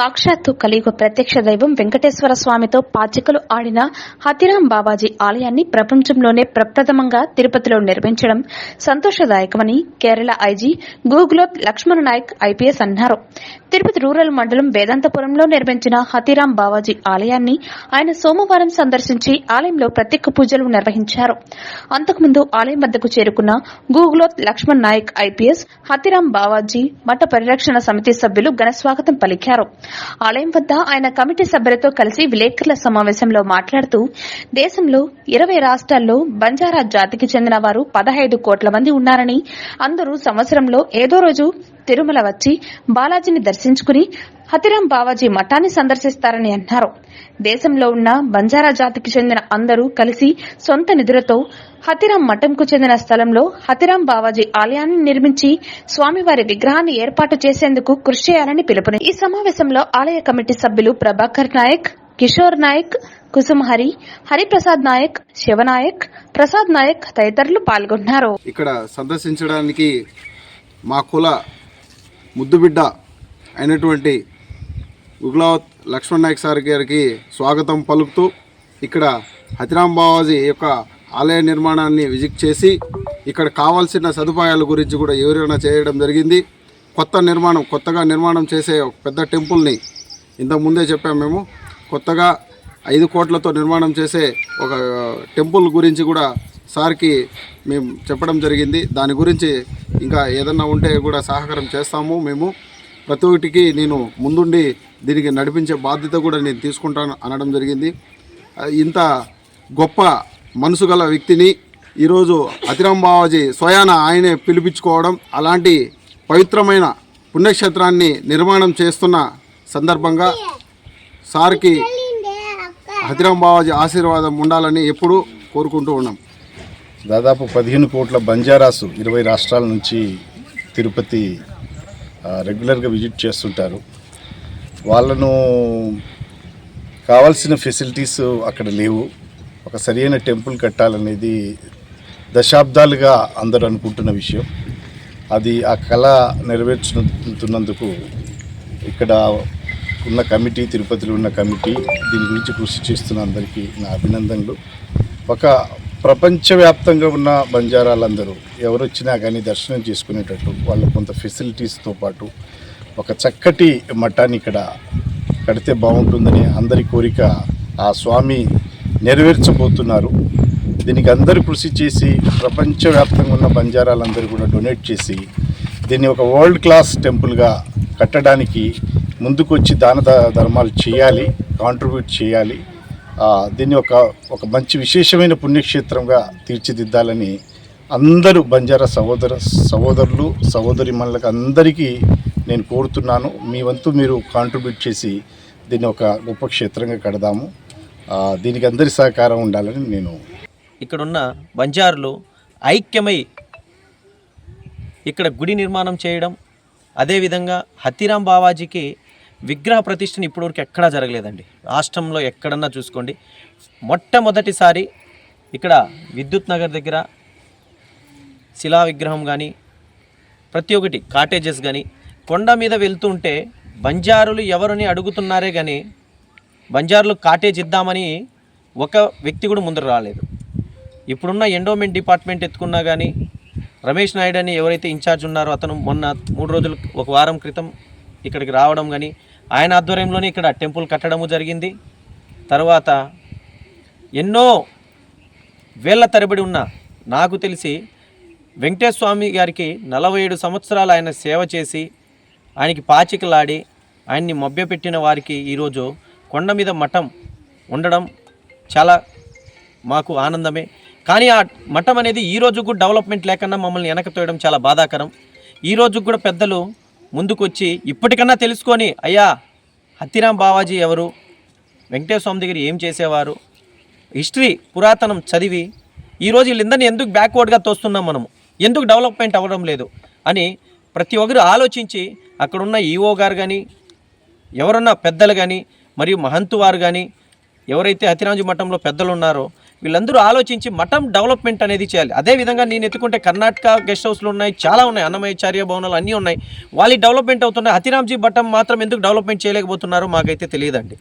సాక్షాత్తు కలియుగ ప్రత్యక్ష దైవం వెంకటేశ్వర స్వామితో పాచికలు ఆడిన హతిరాం బాబాజీ ఆలయాన్ని ప్రపంచంలోనే ప్రప్రథమంగా తిరుపతిలో నిర్మించడం సంతోషదాయకమని కేరళ ఐజీ గూగులోత్ లక్ష్మణ్ నాయక్ ఐపీఎస్ అన్నారు. తిరుపతి రూరల్ మండలం వేదాంతపురంలో నిర్మించిన హతిరాం బాబాజీ ఆలయాన్ని ఆయన సోమవారం సందర్శించి ఆలయంలో ప్రత్యేక పూజలు నిర్వహించారు. అంతకుముందు ఆలయం వద్దకు చేరుకున్న గూగులోత్ లక్ష్మణ్ నాయక్ ఐపీఎస్ హతిరాం బాబాజీ మఠ పరిరక్షణ సమితి సభ్యులు ఘనస్వాగతం పలికారు. ఆలయం వద్ద ఆయన కమిటీ సభ్యులతో కలిసి విలేకరుల సమావేశంలో మాట్లాడుతూ దేశంలో 20 రాష్ట్రాల్లో బంజారా జాతికి చెందిన వారు 15 కోట్ల మంది ఉన్నారని, అందరూ సంవత్సరంలో ఏదో రోజు తిరుమల వచ్చి బాలాజీని దర్శించుకుని హతిరాం బాబాజీ మఠాన్ని సందర్శిస్తారని అన్నారు. దేశంలో ఉన్న బంజారా జాతికి చెందిన అందరూ కలిసి సొంత నిధులతో హతిరాం మఠంకు చెందిన స్థలంలో హతిరాం బాబాజీ ఆలయాన్ని నిర్మించి స్వామివారి విగ్రహాన్ని ఏర్పాటు చేసేందుకు కృషి చేయాలని పిలుపుని. ఈ సమావేశంలో ఆలయ కమిటీ సభ్యులు ప్రభాకర్ నాయక్, కిషోర్ నాయక్, కుసుమహరి, హరిప్రసాద్ నాయక్, శివనాయక్, ప్రసాద్ నాయక్ తదితరులు పాల్గొన్నారు. ఇక్కడ సందర్శించడానికి మా కుల ముద్దుబిడ్డ అయినటువంటి గుగ్లావత్ లక్ష్మణ్ నాయక్ సార్ గారికి స్వాగతం పలుకుతూ ఇక్కడ హతిరాం బాబాజీ యొక్క ఆలయ నిర్మాణాన్ని విజిట్ చేసి ఇక్కడ కావాల్సిన సదుపాయాల గురించి కూడా వివరణ చేయడం జరిగింది. కొత్తగా నిర్మాణం చేసే ఒక పెద్ద టెంపుల్ని ఇంతకుముందే చెప్పాము. మేము కొత్తగా 5 కోట్లతో నిర్మాణం చేసే ఒక టెంపుల్ గురించి కూడా సార్కి మేము చెప్పడం జరిగింది. దాని గురించి ఇంకా ఏదన్నా ఉంటే కూడా సహకారం చేస్తాము. మేము ప్రతి ఒక్కటికి నేను ముందుండి దీనికి నడిపించే బాధ్యత కూడా నేను తీసుకుంటాను అనడం జరిగింది. ఇంత గొప్ప మనసు గల వ్యక్తిని ఈరోజు హతిరాం బాబాజీ స్వయాన ఆయనే పిలిపించుకోవడం, అలాంటి పవిత్రమైన పుణ్యక్షేత్రాన్ని నిర్మాణం చేస్తున్న సందర్భంగా సార్కి హతిరాం బాబాజీ ఆశీర్వాదం ఉండాలని ఎప్పుడూ కోరుకుంటూ ఉన్నాం. దాదాపు 15 కోట్ల బంజారాసు 20 రాష్ట్రాల నుంచి తిరుపతి రెగ్యులర్గా విజిట్ చేస్తుంటారు. వాళ్ళను కావాల్సిన ఫెసిలిటీస్ అక్కడ లేవు. ఒక సరైన టెంపుల్ కట్టాలనేది దశాబ్దాలుగా అందరూ అనుకుంటున్న విషయం. అది ఆ కళ నెరవేర్చుతున్నందుకు ఇక్కడ ఉన్న కమిటీ, తిరుపతిలో ఉన్న కమిటీ దీని గురించి కృషి చేస్తున్న అందరికీ నా అభినందనలు. ఒక ప్రపంచవ్యాప్తంగా ఉన్న బంజారాలందరూ ఎవరు వచ్చినా కానీ దర్శనం చేసుకునేటట్టు వాళ్ళ కొంత ఫెసిలిటీస్తో పాటు ఒక చక్కటి మఠాన్ని ఇక్కడ కడితే బాగుంటుందని అందరి కోరిక ఆ స్వామి నెరవేర్చబోతున్నారు. దీనికి అందరూ కృషి చేసి ప్రపంచవ్యాప్తంగా ఉన్న బంజారాలందరూ కూడా డొనేట్ చేసి దీన్ని ఒక వరల్డ్ క్లాస్ టెంపుల్గా కట్టడానికి ముందుకు వచ్చి దాన ధర్మాలు చేయాలి, కాంట్రిబ్యూట్ చేయాలి. దీన్ని ఒక మంచి విశేషమైన పుణ్యక్షేత్రంగా తీర్చిదిద్దాలని అందరూ బంజారా సహోదరులు సహోదరీమణులకు అందరికీ నేను కోరుతున్నాను. మీ వంతు మీరు కాంట్రిబ్యూట్ చేసి దీన్ని ఒక గొప్ప క్షేత్రంగా కడదాము. దీనికి అందరి సహకారం ఉండాలని నేను ఇక్కడున్న బంజారులు ఐక్యమై ఇక్కడ గుడి నిర్మాణం చేయడం, అదేవిధంగా హతిరాం బాబాజీకి విగ్రహ ప్రతిష్టను ఇప్పటివరకు ఎక్కడా జరగలేదండి. రాష్ట్రంలో ఎక్కడన్నా చూసుకోండి. మొట్టమొదటిసారి ఇక్కడ విద్యుత్ నగర్ దగ్గర శిలా విగ్రహం కానీ, ప్రతి ఒక్కటి కాటేజెస్ కానీ, కొండ మీద వెళ్తుంటే బంజారులు ఎవరని అడుగుతున్నారే కానీ బంజారులు కాటేజ్ ఇద్దామని ఒక వ్యక్తి కూడా ముందర రాలేదు. ఇప్పుడున్న ఎండోమెంట్ డిపార్ట్మెంట్ ఎత్తుకున్నా కానీ రమేష్ నాయుడు అని ఎవరైతే ఇన్ఛార్జ్ ఉన్నారో అతను మొన్న 3 రోజులు ఒక వారం క్రితం ఇక్కడికి రావడం కానీ ఆయన ఆధ్వర్యంలోనే ఇక్కడ టెంపుల్ కట్టడము జరిగింది. తర్వాత ఎన్నో వేళ్ల తరబడి ఉన్న, నాకు తెలిసి వెంకటేశ్వర స్వామి గారికి 47 సంవత్సరాలు ఆయన సేవ చేసి ఆయనకి పాచికలాడి ఆయన్ని మభ్యపెట్టిన వారికి ఈరోజు కొండ మీద మఠం ఉండడం చాలా మాకు ఆనందమే. కానీ ఆ మఠం అనేది ఈరోజు కూడా డెవలప్మెంట్ లేకుండా మమ్మల్ని వెనకతోయడం చాలా బాధాకరం. ఈరోజు కూడా పెద్దలు ముందుకు వచ్చి ఇప్పటికన్నా తెలుసుకొని, అయ్యా హతిరాం బాబాజీ ఎవరు, వెంకటేశ్వర స్వామి దగ్గర ఏం చేసేవారు, హిస్టరీ పురాతనం చదివి ఈరోజు వీళ్ళందరినీ ఎందుకు బ్యాక్వర్డ్గా తోస్తున్నాం, మనము ఎందుకు డెవలప్మెంట్ అవ్వడం లేదు అని ప్రతి ఒక్కరు ఆలోచించి అక్కడున్న ఈఓ గారు కానీ, ఎవరున్న పెద్దలు కానీ, మరియు మహంతు వారు కానీ, ఎవరైతే హతిరాంజీ మఠంలో పెద్దలు ఉన్నారో వీళ్ళందరూ ఆలోచించి మఠం డెవలప్మెంట్ అనేది చేయాలి. అదేవిధంగా నేను ఎత్తుకుంటే కర్ణాటక గెస్ట్ హౌస్లు ఉన్నాయి, చాలా ఉన్నాయి, అన్నమయ్యాచార్య భవనాలు అన్నీ ఉన్నాయి, వాళ్ళు డెవలప్మెంట్ అవుతున్నాయి. హతిరామ్జీ మఠం మాత్రం ఎందుకు డెవలప్మెంట్ చేయలేకపోతున్నారో మాకైతే తెలియదండి.